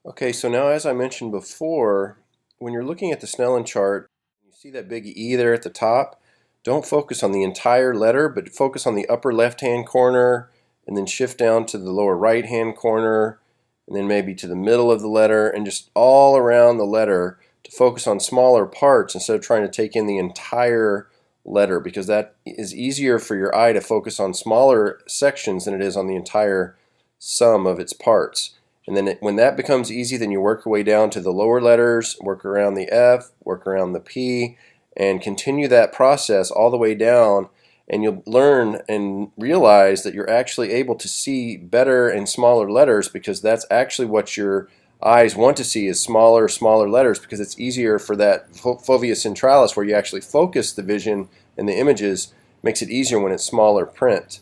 Okay, so now as I mentioned before, when you're looking at the Snellen chart, you see that big E there at the top. Don't focus on the entire letter, but focus on the upper left-hand corner and then shift down to the lower right-hand corner and then maybe to the middle of the letter and just all around the letter to focus on smaller parts instead of trying to take in the entire letter, because that is easier for your eye to focus on smaller sections than it is on the entire sum of its parts. And then when that becomes easy, then you work your way down to the lower letters, work around the F, work around the P, and continue that process all the way down, and you'll learn and realize that you're actually able to see better and smaller letters, because that's actually what your eyes want to see, is smaller letters, because it's easier for that fovea centralis, where you actually focus the vision and the images, makes it easier when it's smaller print.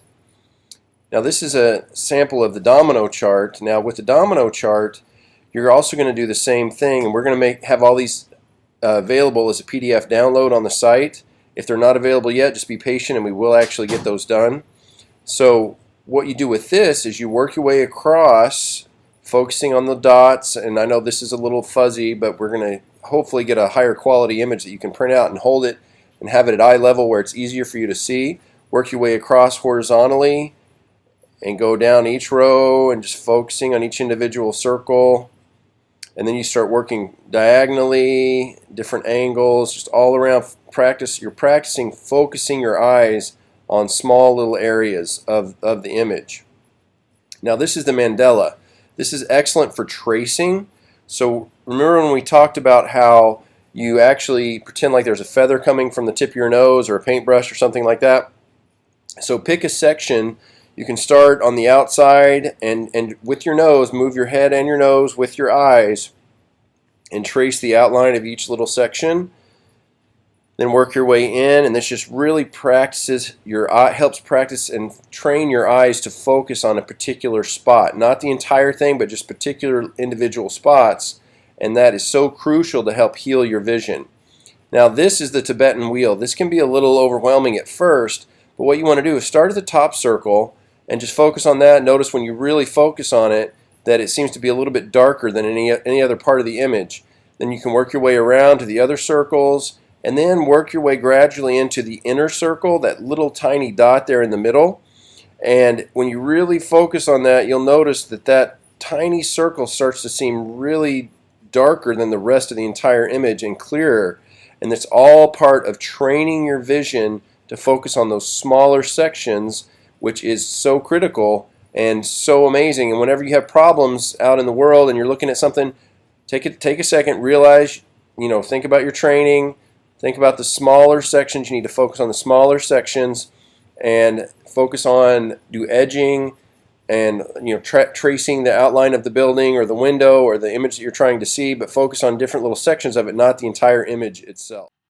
Now this is a sample of the domino chart. Now with the domino chart, you're also going to do the same thing, and we're going to have all these available as a PDF download on the site. If they're not available yet, just be patient and we will actually get those done. So what you do with this is you work your way across, focusing on the dots, and I know this is a little fuzzy, but we're going to hopefully get a higher quality image that you can print out and hold it and have it at eye level where it's easier for you to see. Work your way across horizontally and go down each row and just focusing on each individual circle, and then you start working diagonally, different angles, just all around. You're practicing focusing your eyes on small little areas of the image. Now this is the mandala. This is excellent for tracing. So remember when we talked about how you actually pretend like there's a feather coming from the tip of your nose or a paintbrush or something like that? So pick a section. You can start on the outside and with your nose, move your head and your nose with your eyes and trace the outline of each little section. Then work your way in, and this just really practices your eye, helps practice and train your eyes to focus on a particular spot. Not the entire thing, but just particular individual spots, and that is so crucial to help heal your vision. Now this is the Tibetan wheel. This can be a little overwhelming at first, but what you want to do is start at the top circle and just focus on that. Notice when you really focus on it that it seems to be a little bit darker than any other part of the image. Then you can work your way around to the other circles and then work your way gradually into the inner circle, that little tiny dot there in the middle. And when you really focus on that, you'll notice that that tiny circle starts to seem really darker than the rest of the entire image and clearer. And it's all part of training your vision to focus on those smaller sections, which is so critical and so amazing. And whenever you have problems out in the world and you're looking at something, take a second, realize, think about your training, think about the smaller sections. You need to focus on the smaller sections and focus on do edging and tracing the outline of the building or the window or the image that you're trying to see, but focus on different little sections of it, not the entire image itself.